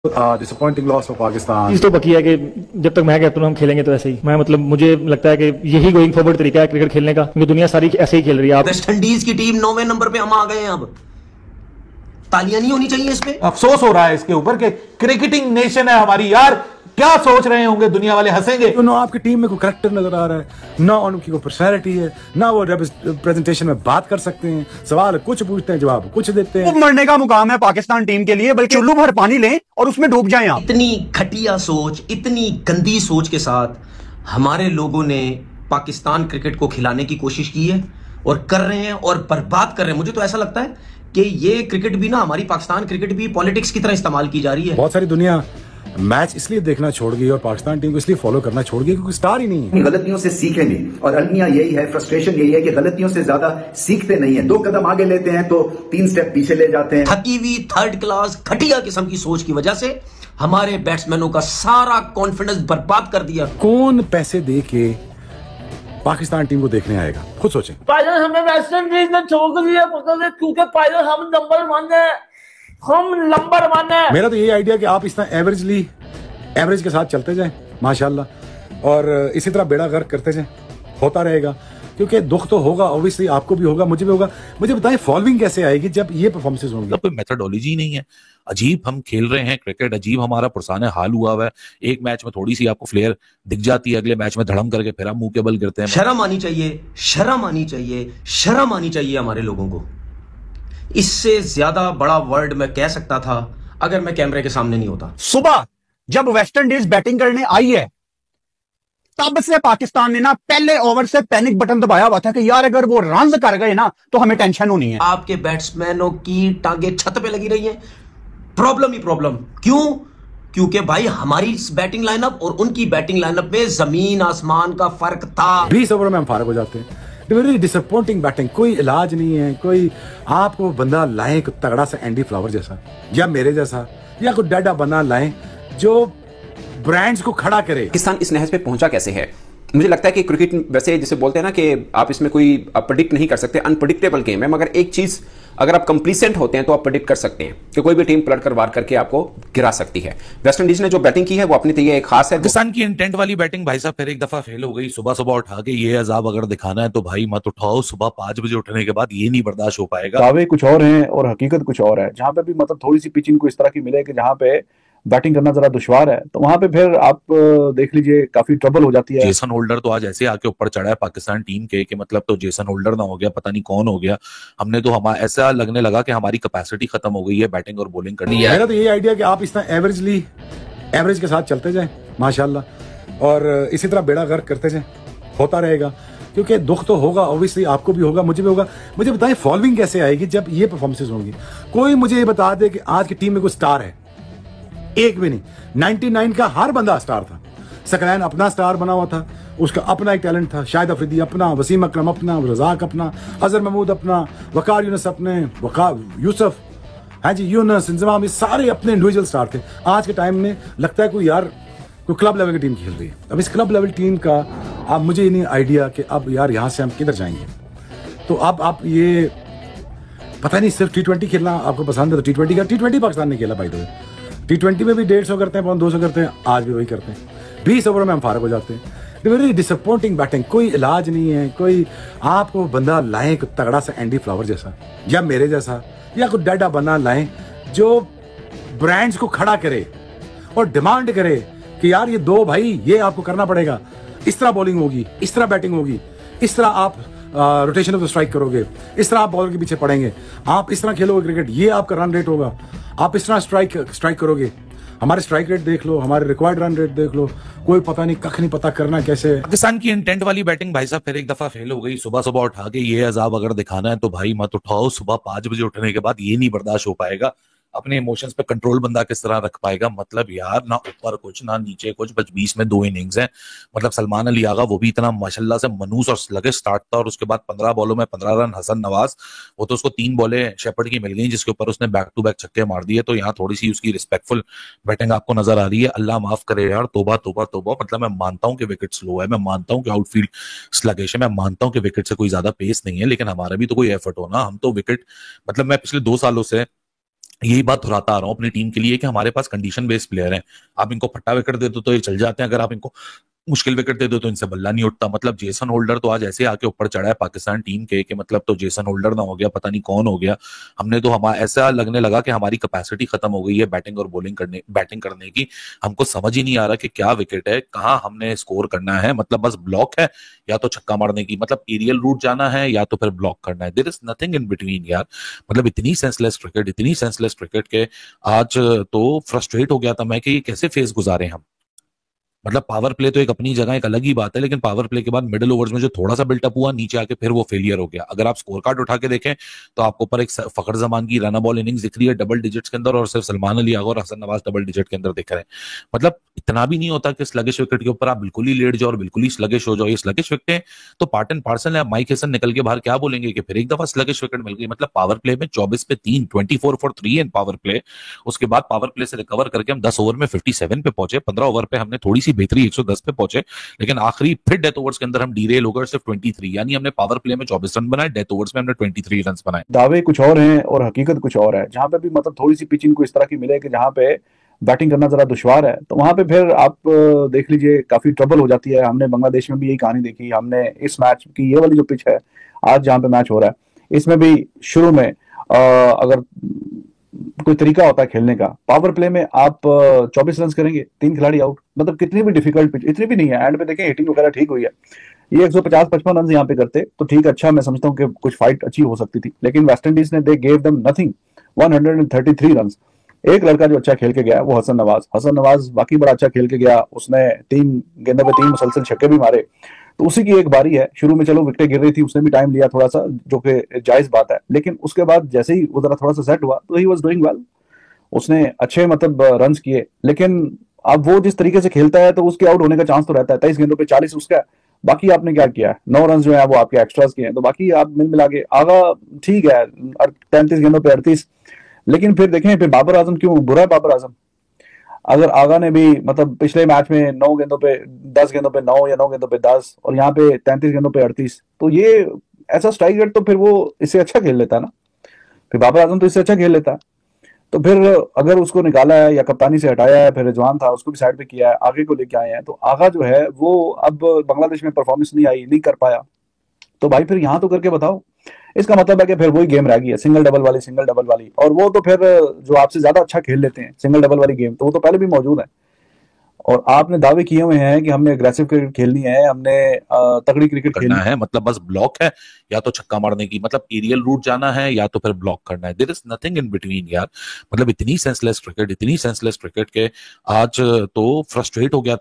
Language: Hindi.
Disappointing loss for Pakistan. चीज तो पक्की है कि जब तक मैं कहता हूँ हम खेलेंगे तो ऐसे ही। मैं मतलब मुझे लगता है कि यही गोइंग फॉरवर्ड तरीका है क्रिकेट खेलने का, क्योंकि दुनिया सारी ऐसे ही खेल रही है। वेस्ट इंडीज की टीम 9वें नंबर पे हम आ गए हैं। अब तालियां नहीं होनी चाहिए इस पे? अफसोस हो रहा है इसके ऊपर कि क्रिकेटिंग नेशन है हमारी यार, क्या सोच रहे होंगे, दुनिया वाले हंसेंगे। तो ना आपकी टीम में कोई करैक्टर नजर आ रहा है, ना उनकी कोई पर्सनैलिटी है, ना वो प्रेजेंटेशन में बात कर सकते हैं। सवाल कुछ पूछते हैं, जवाब कुछ देते हैं। मरने का मुकाम है पाकिस्तान टीम के लिए, बल्कि चुल्लू भर पानी लें और उसमें डूब जाएं आप। इतनी घटिया सोच, इतनी गंदी सोच के साथ हमारे लोगों ने पाकिस्तान क्रिकेट को खिलाने की कोशिश की है और कर रहे हैं और बर्बाद कर रहे हैं। मुझे तो ऐसा लगता है कि ये क्रिकेट भी ना, हमारी पाकिस्तान क्रिकेट भी पॉलिटिक्स की तरह इस्तेमाल की जा रही है। बहुत सारी दुनिया मैच इसलिए देखना छोड़ गई और पाकिस्तान टीम को इसलिए फॉलो करना छोड़ गई क्योंकि स्टार ही नहीं है। गलतियों से सीखेंगे और अलमिया यही है, फ्रस्ट्रेशन यही है कि गलतियों से ज्यादा सीखते नहीं है। 2 कदम आगे लेते हैं तो 3 स्टेप पीछे ले जाते हैं। थकी हुई थर्ड क्लास घटिया किस्म की सोच की वजह से हमारे बैट्समैनों का सारा कॉन्फिडेंस बर्बाद कर दिया। कौन पैसे दे के पाकिस्तान टीम को देखने आएगा, खुद सोचें। पायलट हमें वेस्ट इंडीज ने छोड़ दिया क्योंकि पायलट हम नंबर 1 है, हम नंबर 1 है। मेरा तो यही आइडिया कि आप इस तरह एवरेज के साथ चलते जाएं माशाल्लाह, और इसी तरह बेड़ा गर्क करते जाएं, होता रहेगा। क्योंकि दुख तो होगा, ऑब्वियसली आपको भी होगा, मुझे भी होगा। मुझे बताएं फॉलोइंग कैसे आएगी जब ये परफॉर्मेंसेस होंगी? कोई मेथडोलॉजी नहीं है, अजीब हम खेल रहे हैं क्रिकेट, अजीब हमारा पुरसाने हाल हुआ हुआ है। एक मैच में थोड़ी सी आपको फ्लेयर दिख जाती है, अगले मैच में धड़म करके फिर हम मुंह के बल गिरते हैं। शर्म आनी चाहिए, शर्म आनी चाहिए, शर्म आनी चाहिए हमारे लोगों को। इससे ज्यादा बड़ा वर्ड मैं कह सकता था अगर मैं कैमरे के सामने नहीं होता। सुबह जब वेस्ट इंडीज बैटिंग करने आई है, तब से पाकिस्तान ने ना पहले ओवर से पैनिक बटन दबाया हुआ था कि यार अगर वो रन कर गए ना तो हमें टेंशन होनी है। आपके बैट्समैनों की टांगे छत पे लगी रही हैं, प्रॉब्लम ही प्रॉब्लम। क्यों? क्योंकि भाई हमारी बैटिंग लाइनअप और उनकी बैटिंग लाइनअप में जमीन आसमान का फर्क था। 20 ओवर में हम फारग हो जाते हैं। वेरी डिसअपॉइंटिंग बैटिंग, कोई इलाज नहीं है। कोई आपको बंदा लाए तगड़ा सा एंडी फ्लावर जैसा या मेरे जैसा, या कोई डाडा बंदा लाए जो ब्रांड्स को खड़ा करे। पाकिस्तान इस नहज पे पहुंचा कैसे है? मुझे लगता है कि क्रिकेट वैसे जिसे बोलते हैं ना कि आप इसमें कोई प्रेडिक्ट नहीं कर सकते, अनप्रेडिक्टेबल गेम है। मगर एक चीज, अगर आप कंप्लीसेंट होते हैं तो आप प्रेडिक्ट कर सकते हैं कि कोई भी टीम पलट कर वार करके आपको गिरा सकती है। वेस्ट इंडीज ने जो बैटिंग की है वो अपनी तरीके खास है। पाकिस्तान की इंटेंट वाली बैटिंग भाई साहब फिर एक दफा फेल हो गई। सुबह सुबह उठा के ये अजाब अगर दिखाना है तो भाई मत उठाओ। सुबह 5 बजे उठने के बाद ये नहीं बर्दाश्त हो पाएगा। दावे कुछ और हैं और हकीकत कुछ और है। जहां पे भी मतलब थोड़ी सी पिचिंग को इस तरह की मिले कि जहां पे बैटिंग करना जरा दुश्वार है, तो वहां पे फिर आप देख लीजिए काफी ट्रबल हो जाती है। जेसन होल्डर तो आज ऐसे आके ऊपर चढ़ा है पाकिस्तान टीम के कि मतलब तो जेसन होल्डर ना हो गया, पता नहीं कौन हो गया। हमने तो ऐसा लगने लगा कि हमारी कैपेसिटी खत्म हो गई है बैटिंग और बॉलिंग करनी है। मेरा तो यही आइडिया कि आप इस तरह एवरेज के साथ चलते जाएं माशाल्लाह, और इसी तरह बेड़ा गर्क करते जाएं, होता रहेगा। क्योंकि दुख तो होगा, ऑब्वियसली आपको भी होगा, मुझे भी होगा। मुझे बताएं फॉलोइंग कैसे आएगी जब ये परफॉर्मेंसेस होंगी? कोई मुझे ये बता दे कि आज की टीम में कोई स्टार है, एक भी नहीं। 99 का हर बंदा स्टार था। सकलैन अपना स्टार बना हुआ था, उसका अपना एक टैलेंट था। शाहिद अफरीदी अपना, वसीम अकरम अपना, रजाक अपना, अजहर महमूद अपना, वकार यूनुस अपने, यूसुफ, हाँ जी, यूनुस, इंजमाम, ये सारे अपने इंडिविजुअल स्टार थे। आज के टाइम में लगता है कोई यार कोई क्लब लेवल की टीम खेल रही है। अब इस क्लब लेवल टीम का अब मुझे ये नहीं आइडिया कि अब यार यहाँ से हम किधर जाएंगे। तो अब आप ये पता नहीं, सिर्फ T20 खेलना आपको पसंद है तो T20 पाकिस्तान ने खेला। भाई तो T20 में भी 150 करते हैं, 200 करते हैं, आज भी वही करते हैं। 20 ओवर में हम फारग हो जाते हैं। वेरी डिसअपॉइंटिंग बैटिंग, कोई इलाज नहीं है। कोई आपको बंदा लाए तगड़ा सा एंडी फ्लावर जैसा या मेरे जैसा, या कोई डाडा बंदा लाए जो ब्रांड्स को खड़ा करे और डिमांड करे कि यार ये दो भाई, ये आपको करना पड़ेगा। इस तरह बॉलिंग होगी, इस तरह बैटिंग होगी, इस तरह आप रोटेशन ऑफ स्ट्राइक करोगे, इस तरह आप बॉलर के पीछे पड़ेंगे, आप इस तरह खेलोगे क्रिकेट, ये आपका रन रेट होगा, आप इस तरह स्ट्राइक करोगे। हमारे स्ट्राइक रेट देख लो, हमारे रिक्वायर्ड रन रेट देख लो, कोई पता नहीं, कख नहीं पता करना कैसे। पाकिस्तान की इंटेंट वाली बैटिंग भाई साहब फिर एक दफा फेल हो गई। सुबह सुबह उठा के ये अजाब अगर दिखाना है तो भाई मत उठाओ। सुबह 5 बजे उठने के बाद ये नहीं बर्दाश्त हो पाएगा। अपने इमोशंस पे कंट्रोल बंदा किस तरह रख पाएगा? मतलब यार ना ऊपर कुछ ना नीचे कुछ, बस 20 में 2 इनिंग्स हैं। मतलब सलमान अली आगा वो भी इतना माशाल्लाह से मनूस और लगे स्टार्ट था, और उसके बाद 15 बॉलों में 15 रन। हसन नवाज वो तो उसको 3 बॉलें शेपर्ड की मिल गई जिसके ऊपर उसने बैक टू बैक छक्के मार दिए। तो यहाँ थोड़ी सी उसकी रिस्पेक्टफुल बैटिंग आपको नजर आ रही है। अल्लाह माफ करे यार, तोबा तोबा तोबा। मतलब मैं मानता हूँ कि विकेट स्लो है, मैं मानता हूँ कि आउटफील्ड स्लगिश है, मैं मानता हूँ कि विकेट से कोई ज्यादा पेस नहीं है, लेकिन हमारा भी तो कोई एफर्ट हो ना। हम तो विकेट, मतलब मैं पिछले 2 सालों से यही बात दोहराता आ रहा हूं अपनी टीम के लिए कि हमारे पास कंडीशन बेस्ड प्लेयर हैं। आप इनको फट्टा विकेट दे दो तो ये चल जाते हैं, अगर आप इनको मुश्किल विकेट दे दो तो इनसे बल्ला नहीं उठता। मतलब जेसन होल्डर तो आज ऐसे आके ऊपर चढ़ा है पाकिस्तान टीम के कि मतलब तो जेसन होल्डर ना हो गया, पता नहीं कौन हो गया। हमने तो हमारा ऐसा लगने लगा कि हमारी कैपेसिटी खत्म हो गई है बैटिंग और बैटिंग करने की। हमको समझ ही नहीं आ रहा कि क्या विकेट है, कहाँ हमने स्कोर करना है। मतलब बस ब्लॉक है या तो छक्का मारने की, मतलब एरियल रूट जाना है या तो फिर ब्लॉक करना है। There is nothing in between यार। मतलब इतनी सेंसलेस क्रिकेट के आज तो फ्रस्ट्रेट हो गया था मैं कि कैसे फेस गुजारे हम। मतलब पावर प्ले तो एक अपनी जगह एक अलग ही बात है, लेकिन पावर प्ले के बाद मिडिल ओवर्स में जो थोड़ा सा बिल्टअप हुआ नीचे आके फिर वो फेलियर हो गया। अगर आप स्कोर कार्ड उठा के देखें तो आपको ऊपर एक फखर जमान की रन बॉल इनिंग्स दिख रही है डबल डिजिट्स के अंदर, और सिर्फ सलमान अली आगा और हसन नवाज डबल डिजिट के अंदर दिख रहे हैं। मतलब इतना भी नहीं होता कि स्लगिश विकेट के ऊपर आप बिल्कुल ही लेट जाओ और बिल्कुल ही स्लगिश हो जाओ। ये स्लगिश विकेटें तो पार्ट एंड पार्सल है। माइक हेसन निकल के बाहर क्या बोलेंगे कि फिर एक दफा स्लगिश विकेट मिल गई। मतलब पावर प्ले में 24 पे 3, 24 for 3 इन पावर प्ले। उसके बाद पावर प्ले से रिकवर करके हम 10 ओवर में 57 पे पहुंचे। 15 ओवर पे हमने थोड़ी सी बेहतरी 110 पे पहुंचे, लेकिन आखिरी फिर डेथ ओवर्स के अंदर हम डीरेल हो गए सिर्फ 23। यानी हमने पावर प्ले में 24 रन बनाए, डेथ ओवर्स में हमने 23 रन बनाए। दावे कुछ और हैं और हकीकत कुछ और है। जहां पे भी मतलब थोड़ी सी पिच इनको इस तरह की मिले कि जहां पे बैटिंग करना जरा दुश्वार है, तो वहां पे फिर आप देख लीजिए काफी ट्रबल हो जाती है। हमने बांग्लादेश में भी यही कहानी देखी। हमने इस मैच की ये वाली जो पिच है आज जहां पे मैच हो रहा है, इसमें भी शुरू में अगर कोई तरीका होता है खेलने का, पावर प्ले में आप 24 रन करेंगे, 3 खिलाड़ी आउट। मतलब कितनी भी डिफिकल्ट पिच, इतनी भी नहीं है। एंड पे देखें हिटिंग वगैरह ठीक हुई है। ये 150-55 रन यहाँ पे करते तो ठीक, अच्छा मैं समझता हूँ कि कुछ फाइट अच्छी हो सकती थी, लेकिन वेस्ट इंडीज ने they gave them nothing, 133 run. एक लड़का जो अच्छा खेल के गया वो हसन नवाज बाकी बड़ा अच्छा खेल के गया। उसने 3 गेंदों पे 3 मुसलसल छक्के भी मारे। तो उसी की एक बारी है। शुरू में चलो विकेटें गिर रही थी, उसने भी टाइम लिया थोड़ा सा, जो कि जायज बात है, लेकिन उसके बाद जैसे ही वो जरा थोड़ा सा सेट हुआ तो ही वाज डूइंग वेल। उसने अच्छे मतलब रन किए, लेकिन अब वो जिस तरीके से खेलता है तो उसके आउट होने का चांस तो रहता है। 23 गेंदों पे 40 उसका। बाकी आपने क्या किया, 9 रन जो है वो आपके एक्स्ट्रास के हैं। तो बाकी आप मिल मिला के आगा ठीक है 33 गेंदों पे 38। लेकिन फिर देखें फिर बाबर आजम क्यों बुरा है। बाबर आजम अगर आगा ने भी मतलब पिछले मैच में 9 गेंदों पे 10 गेंदों पे 9 या 9 गेंदों पे 10 और यहाँ पे 33 गेंदों पे 38, तो ये ऐसा स्ट्राइक रेट तो फिर वो इससे अच्छा खेल लेता है ना। फिर बाबर आजम तो इससे अच्छा खेल लेता है। तो फिर अगर उसको निकाला है या कप्तानी से हटाया है, फिर रिजवान था उसको भी साइड पे किया है, आगे को लेके आए हैं, तो आगा जो है वो अब बांग्लादेश में परफॉर्मेंस नहीं कर पाया। तो भाई फिर यहाँ तो करके बताओ। इसका मतलब है कि फिर वही गेम रह गई है, सिंगल डबल वाली। और वो तो फिर जो आपसे ज्यादा अच्छा खेल लेते हैं सिंगल डबल वाली गेम, तो वो तो पहले भी मौजूद है। और आपने दावे किए हुए हैं कि हमने अग्रेसिव क्रिकेट खेलनी है, हमने तगड़ी क्रिकेट खेलना है। मतलब बस ब्लॉक है या तो छक्का मारने की, मतलब एरियल रूट जाना है या तो फिर ब्लॉक करना है। There is nothing in between यार। मतलब इतनी सेंसलेस क्रिकेट के आज तो फ्रस्ट्रेट हो गया था।